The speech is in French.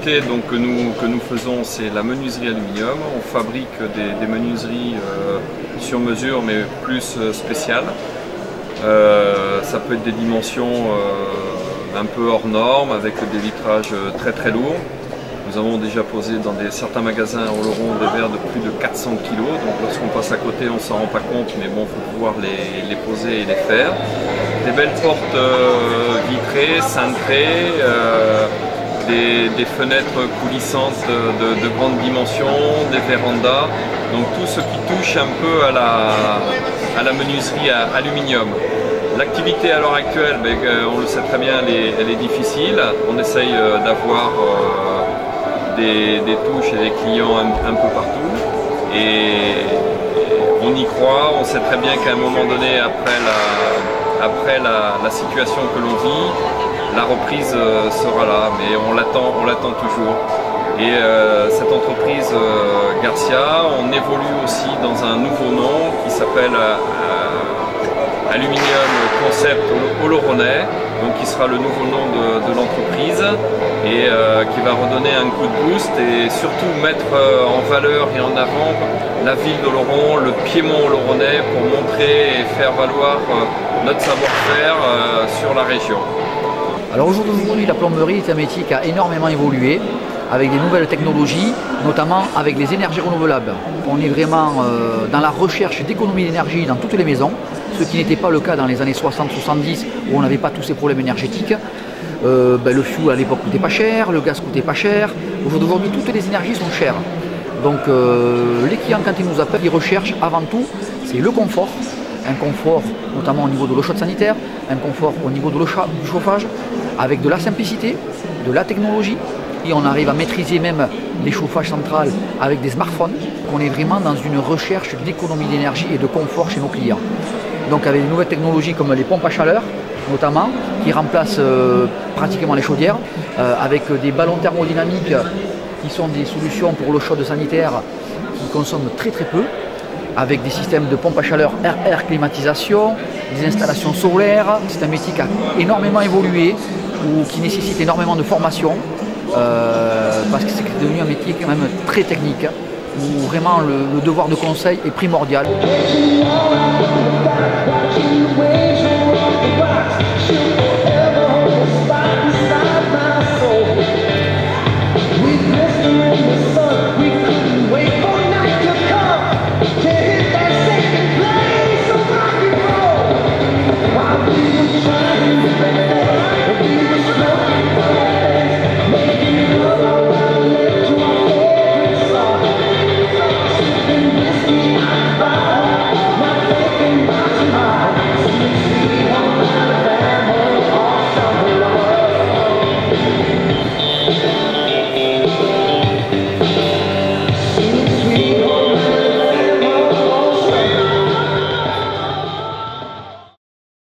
l'activité donc, que nous faisons, c'est la menuiserie aluminium. On fabrique des menuiseries sur mesure, mais plus spéciales. Ça peut être des dimensions un peu hors normes, avec des vitrages très lourds. Nous avons déjà posé dans certains magasins à Oloron des verres de plus de 400 kg, donc lorsqu'on passe à côté on ne s'en rend pas compte, mais bon, il faut pouvoir les poser et les faire. Des belles portes vitrées, cintrées, des fenêtres coulissantes de grandes dimensions, des vérandas, donc tout ce qui touche un peu à la menuiserie à aluminium. L'activité à l'heure actuelle, on le sait très bien, elle est difficile. On essaye d'avoir des touches et des clients un peu partout. Et on y croit, on sait très bien qu'à un moment donné, après la situation que l'on vit, la reprise sera là, mais on l'attend toujours. Et cette entreprise Garcia, on évolue aussi dans un nouveau nom qui s'appelle Aluminium Concept Oloronnais, donc qui sera le nouveau nom de l'entreprise et qui va redonner un coup de boost et surtout mettre en valeur et en avant la ville d'Oloron, le Piémont oloronnais, pour montrer et faire valoir notre savoir-faire sur la région. Alors aujourd'hui, la plomberie est un métier qui a énormément évolué avec des nouvelles technologies, notamment avec les énergies renouvelables. On est vraiment dans la recherche d'économie d'énergie dans toutes les maisons, ce qui n'était pas le cas dans les années 60-70 où on n'avait pas tous ces problèmes énergétiques. Le fioul à l'époque coûtait pas cher, le gaz coûtait pas cher. Aujourd'hui, toutes les énergies sont chères. Donc les clients, quand ils nous appellent, ils recherchent avant tout, c'est le confort. Un confort notamment au niveau de l'eau chaude sanitaire, un confort au niveau de du chauffage, avec de la simplicité, de la technologie. Et on arrive à maîtriser même les chauffages centrales avec des smartphones. On est vraiment dans une recherche d'économie d'énergie et de confort chez nos clients. Donc avec des nouvelles technologies comme les pompes à chaleur, notamment, qui remplacent pratiquement les chaudières, avec des ballons thermodynamiques qui sont des solutions pour l'eau chaude sanitaire qui consomment très peu, avec des systèmes de pompes à chaleur air climatisation, des installations solaires. C'est un métier qui a énormément évolué ou qui nécessite énormément de formation parce que c'est devenu un métier quand même très technique où vraiment le devoir de conseil est primordial.